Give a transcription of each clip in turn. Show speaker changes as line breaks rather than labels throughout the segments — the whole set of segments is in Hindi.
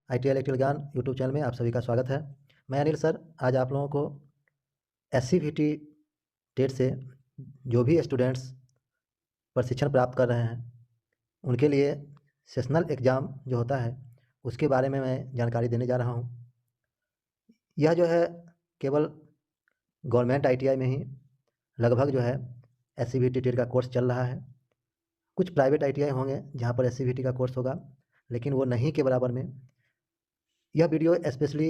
ITI इलेक्ट्रिकल ज्ञान यूट्यूब चैनल में आप सभी का स्वागत है। मैं अनिल सर आज आप लोगों को SCVT टेट से जो भी स्टूडेंट्स प्रशिक्षण प्राप्त कर रहे हैं उनके लिए सेशनल एग्ज़ाम जो होता है उसके बारे में मैं जानकारी देने जा रहा हूँ। यह जो है केवल गवर्नमेंट ITI में ही लगभग जो है SCVT टेट का कोर्स चल रहा है। कुछ प्राइवेट ITI होंगे जहाँ पर SCVT का कोर्स होगा, लेकिन वो नहीं के बराबर में। यह वीडियो स्पेशली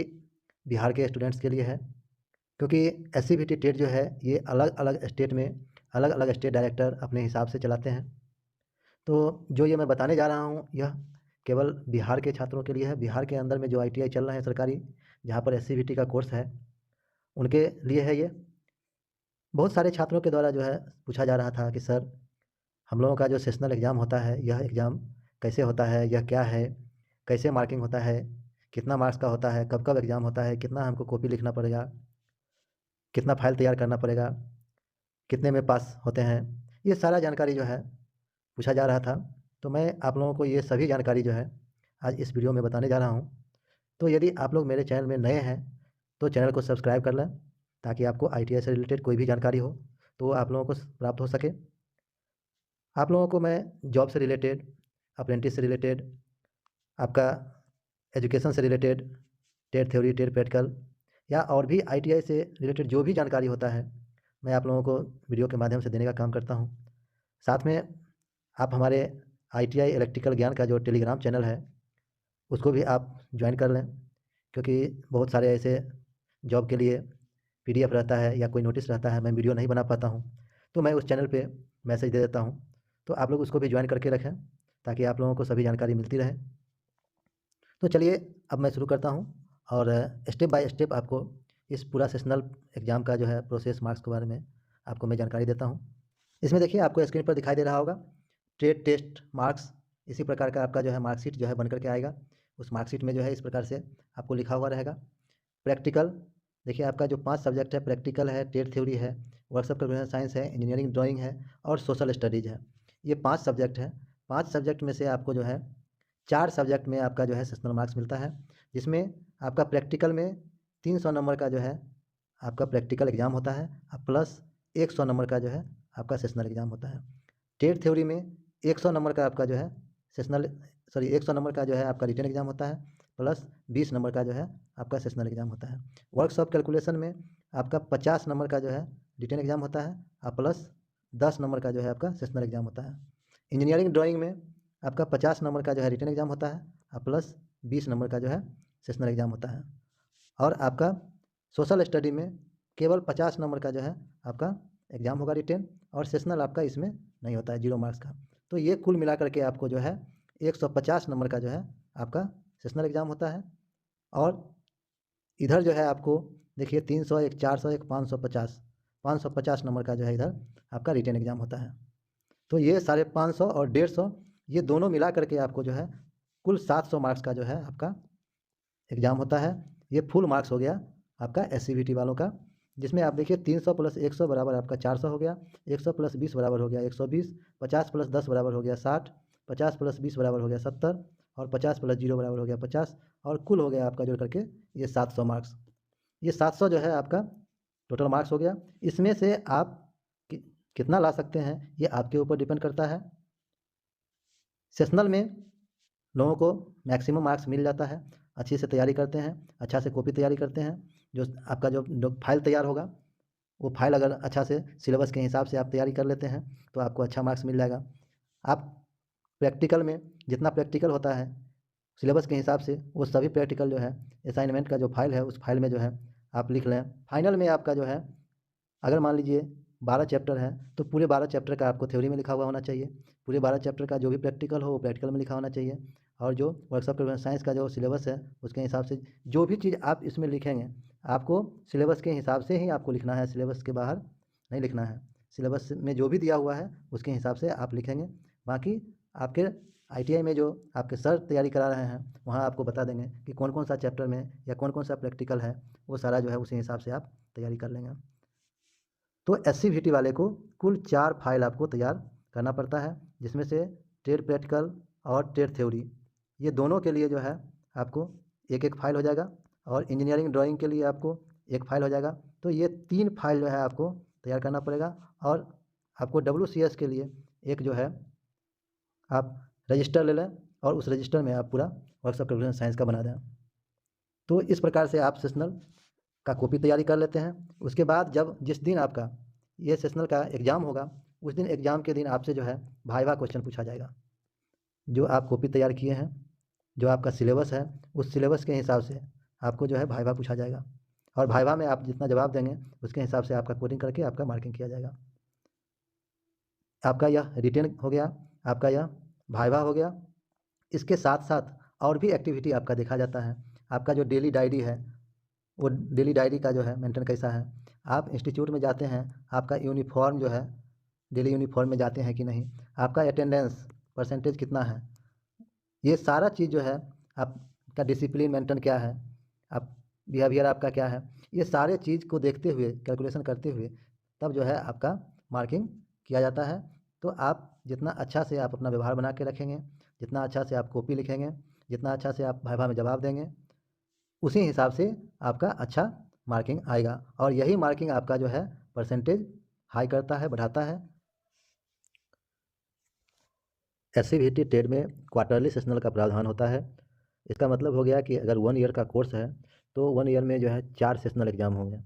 बिहार के स्टूडेंट्स के लिए है, क्योंकि SCVT टेट जो है ये अलग अलग स्टेट में अलग अलग स्टेट डायरेक्टर अपने हिसाब से चलाते हैं। तो जो ये मैं बताने जा रहा हूँ यह केवल बिहार के छात्रों के लिए है। बिहार के अंदर में जो ITI चल रहे हैं सरकारी, जहाँ पर SCVT का कोर्स है, उनके लिए है ये। बहुत सारे छात्रों के द्वारा जो है पूछा जा रहा था कि सर हम लोगों का जो सेशनल एग्ज़ाम होता है यह एग्ज़ाम कैसे होता है, यह क्या है, कैसे मार्किंग होता है, कितना मार्क्स का होता है, कब कब एग्ज़ाम होता है, कितना हमको कॉपी लिखना पड़ेगा, कितना फाइल तैयार करना पड़ेगा, कितने में पास होते हैं। ये सारा जानकारी जो है पूछा जा रहा था। तो मैं आप लोगों को ये सभी जानकारी जो है आज इस वीडियो में बताने जा रहा हूँ। तो यदि आप लोग मेरे चैनल में नए हैं तो चैनल को सब्सक्राइब कर लें, ताकि आपको ITI से रिलेटेड कोई भी जानकारी हो तो वो आप लोगों को प्राप्त हो सके। आप लोगों को मैं जॉब से रिलेटेड, अप्रेंटिस से रिलेटेड, आपका एजुकेशन से related, TET theory, TET practical या और भी ITI से रिलेटेड जो भी जानकारी होता है मैं आप लोगों को वीडियो के माध्यम से देने का काम करता हूँ। साथ में आप हमारे ITI इलेक्ट्रिकल ज्ञान का जो टेलीग्राम चैनल है उसको भी आप ज्वाइन कर लें, क्योंकि बहुत सारे ऐसे जॉब के लिए PDF रहता है या कोई नोटिस रहता है, मैं वीडियो नहीं बना पाता हूँ, तो मैं उस चैनल पे मैसेज दे देता हूँ। तो आप लोग उसको भी ज्वाइन करके रखें ताकि आप लोगों को सभी जानकारी मिलती रहे। तो चलिए अब मैं शुरू करता हूँ और स्टेप बाय स्टेप आपको इस पूरा सेशनल एग्ज़ाम का जो है प्रोसेस, मार्क्स के बारे में आपको मैं जानकारी देता हूँ। इसमें देखिए आपको स्क्रीन पर दिखाई दे रहा होगा ट्रेड टेस्ट मार्क्स, इसी प्रकार का आपका जो है मार्कशीट जो है बन कर के आएगा। उस मार्कशीट में जो है इस प्रकार से आपको लिखा हुआ रहेगा। प्रैक्टिकल देखिए आपका जो 5 सब्जेक्ट है, प्रैक्टिकल है, टेट थ्योरी है, वर्कशॉप कैलकुलेशन साइंस है, इंजीनियरिंग ड्राइंग है और सोशल स्टडीज़ है। ये 5 सब्जेक्ट हैं। 5 सब्जेक्ट में से आपको जो है 4 सब्जेक्ट में आपका जो है सेशनल मार्क्स मिलता है, जिसमें आपका प्रैक्टिकल में 300 नंबर का जो है आपका प्रैक्टिकल एग्ज़ाम होता है और प्लस 100 नंबर का जो है आपका सेशनल एग्ज़ाम होता है। टेट थ्योरी में 100 नंबर का आपका जो है सेशनल 100 नंबर का जो है आपका रिटन एग्ज़ाम होता है, प्लस 20 नंबर का जो है आपका सेशनल एग्ज़ाम होता है। वर्कशॉप कैलकुलेशन में आपका 50 नंबर का जो है रिटन एग्ज़ाम होता है और प्लस 10 नंबर का जो है आपका सेशनल एग्ज़ाम होता है। इंजीनियरिंग ड्राइंग में आपका 50 नंबर का जो है रिटन एग्ज़ाम होता है और प्लस 20 नंबर का जो है सेशनल एग्ज़ाम होता है। और आपका सोशल स्टडी में केवल 50 नंबर का जो है आपका एग्ज़ाम होगा रिटेन, और सेशनल आपका इसमें नहीं होता है, 0 मार्क्स का। तो ये कुल मिला करके आपको जो है 150 नंबर का जो है आपका सेशनल एग्ज़ाम होता है। और इधर जो है आपको देखिए 300, एक 400, एक 550, 550 नंबर का जो है इधर आपका रिटेन एग्ज़ाम होता है। तो ये साढ़े 500 और 150 ये दोनों मिला करके आपको जो है कुल 700 मार्क्स का जो है आपका एग्ज़ाम होता है। ये फुल मार्क्स हो गया आपका SCVT वालों का, जिसमें आप देखिए 300 प्लस 100 बराबर आपका 400 हो गया, 100 प्लस 20 बराबर हो गया 120, 50 प्लस 10 बराबर हो गया 60, 50 प्लस 20 बराबर हो गया 70 और 50 प्लस 0 बराबर हो गया 50, और कुल हो गया आपका जोड़ करके ये 700 मार्क्स। ये 700 जो है आपका टोटल मार्क्स हो गया। इसमें से आप कि कितना ला सकते हैं ये आपके ऊपर डिपेंड करता है। सेशनल में लोगों को मैक्सिमम मार्क्स मिल जाता है, अच्छी से तैयारी करते हैं, अच्छा से कॉपी तैयारी करते हैं, जो आपका जो फाइल तैयार होगा वो फाइल अगर अच्छा से सिलेबस के हिसाब से आप तैयारी कर लेते हैं तो आपको अच्छा मार्क्स मिल जाएगा। आप प्रैक्टिकल में जितना प्रैक्टिकल होता है सिलेबस के हिसाब से वो सभी प्रैक्टिकल जो है असाइनमेंट का जो फाइल है उस फाइल में जो है आप लिख लें। फाइनल में आपका जो है अगर मान लीजिए 12 चैप्टर है तो पूरे 12 चैप्टर का आपको थ्योरी में लिखा हुआ होना चाहिए, पूरे 12 चैप्टर का जो भी प्रैक्टिकल हो वो प्रैक्टिकल में लिखा होना चाहिए, और जो वर्कशॉप साइंस का जो सिलेबस है उसके हिसाब से जो भी चीज़ आप इसमें लिखेंगे आपको सिलेबस के हिसाब से ही आपको लिखना है, सिलेबस के बाहर नहीं लिखना है। सिलेबस में जो भी दिया हुआ है उसके हिसाब से आप लिखेंगे। बाकी आपके ITI में जो आपके सर तैयारी करा रहे हैं वहाँ आपको बता देंगे कि कौन कौन सा चैप्टर में या कौन कौन सा प्रैक्टिकल है, वो सारा जो है उसी हिसाब से आप तैयारी कर लेंगे। तो SCVT वाले को कुल 4 फाइल आपको तैयार करना पड़ता है, जिसमें से टेट प्रैक्टिकल और टेट थ्योरी ये दोनों के लिए जो है आपको एक एक फाइल हो जाएगा, और इंजीनियरिंग ड्राइंग के लिए आपको एक फाइल हो जाएगा। तो ये 3 फाइल जो है आपको तैयार करना पड़ेगा। और आपको WCS के लिए एक जो है आप रजिस्टर ले लें, और उस रजिस्टर में आप पूरा वर्कशॉप कैलकुलेशन साइंस का बना दें। तो इस प्रकार से आप सेशनल का कॉपी तैयारी कर लेते हैं। उसके बाद जब जिस दिन आपका ये सेशनल का एग्ज़ाम होगा, उस दिन एग्ज़ाम के दिन आपसे जो है वाइवा क्वेश्चन पूछा जाएगा। जो आप कॉपी तैयार किए हैं, जो आपका सिलेबस है, उस सिलेबस के हिसाब से आपको जो है वाइवा पूछा जाएगा, और वाइवा में आप जितना जवाब देंगे उसके हिसाब से आपका कोडिंग करके आपका मार्किंग किया जाएगा। आपका यह रिटेन हो गया, आपका यह वाइवा हो गया। इसके साथ साथ और भी एक्टिविटी आपका देखा जाता है। आपका जो डेली डायरी है, वो डेली डायरी का जो है मेंटेन कैसा है। आप इंस्टीट्यूट में जाते हैं, आपका यूनिफॉर्म जो है डेली यूनिफॉर्म में जाते हैं कि नहीं, आपका अटेंडेंस परसेंटेज कितना है, ये सारा चीज़ जो है, आपका डिसिप्लिन मेंटेन क्या है, आप बिहेवियर आपका क्या है, ये सारे चीज़ को देखते हुए कैलकुलेशन करते हुए तब जो है आपका मार्किंग किया जाता है। तो आप जितना अच्छा से आप अपना व्यवहार बना के रखेंगे, जितना अच्छा से आप कॉपी लिखेंगे, जितना अच्छा से आप वाइवा में जवाब देंगे, उसी हिसाब से आपका अच्छा मार्किंग आएगा। और यही मार्किंग आपका जो है परसेंटेज हाई करता है, बढ़ाता है। SCVT टेट में क्वार्टरली सेशनल का प्रावधान होता है। इसका मतलब हो गया कि अगर 1 ईयर का कोर्स है तो 1 ईयर में जो है 4 सेशनल एग्ज़ाम होंगे,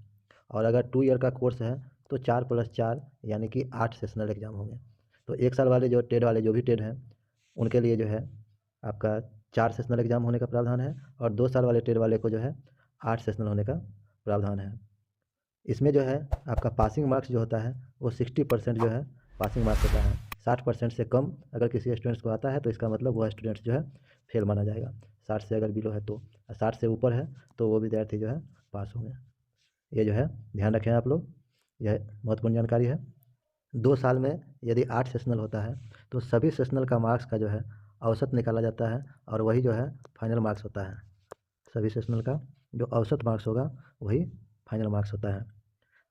और अगर 2 ईयर का कोर्स है तो 4 + 4 यानी कि 8 सेशनल एग्ज़ाम होंगे। तो 1 साल वाले जो टेट वाले जो भी टेट हैं, उनके लिए जो है आपका 4 सेशनल एग्ज़ाम होने का प्रावधान है, और 2 साल वाले टेट वाले को जो है 8 सेशनल होने का प्रावधान है। इसमें जो है आपका पासिंग मार्क्स जो होता है वो 60% जो है पासिंग मार्क्स होता है। 60% से कम अगर किसी स्टूडेंट्स को आता है तो इसका मतलब वह स्टूडेंट्स जो है फेल माना जाएगा। 60 से अगर बिलो है तो, 60 से ऊपर है तो वो विद्यार्थी जो है पास होंगे। ये जो है ध्यान रखें आप लोग, यह महत्वपूर्ण जानकारी है। 2 साल में यदि 8 सेशनल होता है तो सभी सेशनल का मार्क्स का जो है औसत निकाला जाता है, और वही जो है फाइनल मार्क्स होता है। सभी सेशनल का जो औसत मार्क्स होगा वही फाइनल मार्क्स होता है।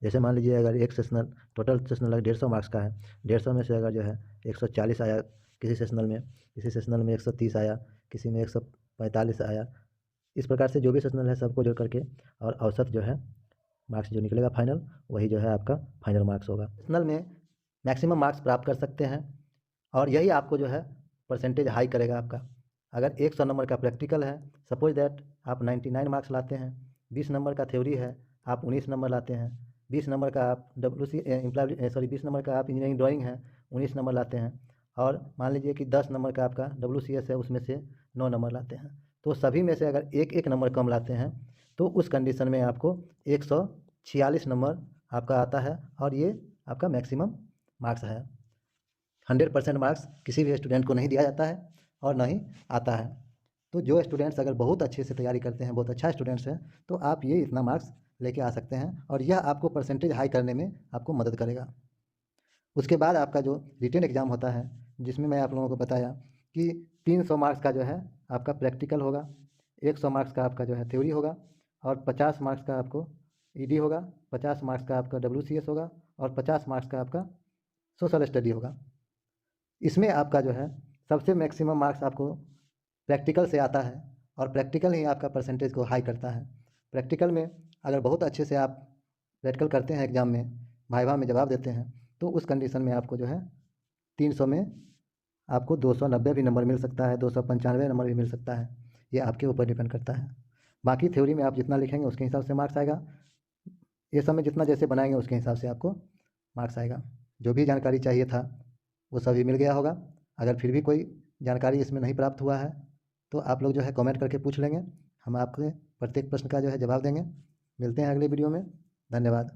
जैसे मान लीजिए अगर एक सेशनल, टोटल सेशनल 150 मार्क्स का है, 150 में से अगर जो है 140 आया किसी सेशनल में, किसी सेशनल में 130 आया, किसी में 145 आया, इस प्रकार से जो भी सेशनल है सबको जोड़ करके और औसत जो है मार्क्स जो निकलेगा फाइनल, वही जो है आपका फाइनल मार्क्स होगा। सेशनल में मैक्सिमम मार्क्स प्राप्त कर सकते हैं, और यही आपको जो है परसेंटेज हाई करेगा आपका। अगर 100 नंबर का प्रैक्टिकल है, सपोज दैट आप 99 मार्क्स लाते हैं, 20 नंबर का थ्योरी है, आप 19 नंबर लाते हैं, 20 नंबर का आप WC 20 नंबर का आप इंजीनियरिंग ड्राइंग है, 19 नंबर लाते हैं, और मान लीजिए कि 10 नंबर का आपका WCS है, उसमें से 9 नंबर लाते हैं, तो सभी में से अगर एक एक नंबर कम लाते हैं तो उस कंडीशन में आपको 146 नंबर आपका आता है, और ये आपका मैक्सिमम मार्क्स है। 100% मार्क्स किसी भी स्टूडेंट को नहीं दिया जाता है और ना ही आता है। तो जो स्टूडेंट्स अगर बहुत अच्छे से तैयारी करते हैं, बहुत अच्छा स्टूडेंट्स हैं, तो आप ये इतना मार्क्स लेके आ सकते हैं, और यह आपको परसेंटेज हाई करने में आपको मदद करेगा। उसके बाद आपका जो रिटेन एग्ज़ाम होता है, जिसमें मैं आप लोगों को बताया कि 300 मार्क्स का जो है आपका प्रैक्टिकल होगा, 100 मार्क्स का आपका जो है थ्योरी होगा, और 50 मार्क्स का आपको ED होगा, 50 मार्क्स का आपका WCS होगा, और 50 मार्क्स का आपका सोशल स्टडी होगा। इसमें आपका जो है सबसे मैक्सिमम मार्क्स आपको प्रैक्टिकल से आता है, और प्रैक्टिकल ही आपका परसेंटेज को हाई करता है। प्रैक्टिकल में अगर बहुत अच्छे से आप प्रैक्टिकल करते हैं, एग्ज़ाम में वाइवा में जवाब देते हैं, तो उस कंडीशन में आपको जो है 300 में आपको 290 भी नंबर मिल सकता है, 295 नंबर भी मिल सकता है। ये आपके ऊपर डिपेंड करता है। बाकी थ्योरी में आप जितना लिखेंगे उसके हिसाब से मार्क्स आएगा। ये सब में जितना जैसे बनाएंगे उसके हिसाब से आपको मार्क्स आएगा। जो भी जानकारी चाहिए था वो सभी मिल गया होगा। अगर फिर भी कोई जानकारी इसमें नहीं प्राप्त हुआ है तो आप लोग जो है कमेंट करके पूछ लेंगे, हम आपके प्रत्येक प्रश्न का जो है जवाब देंगे। मिलते हैं अगले वीडियो में। धन्यवाद।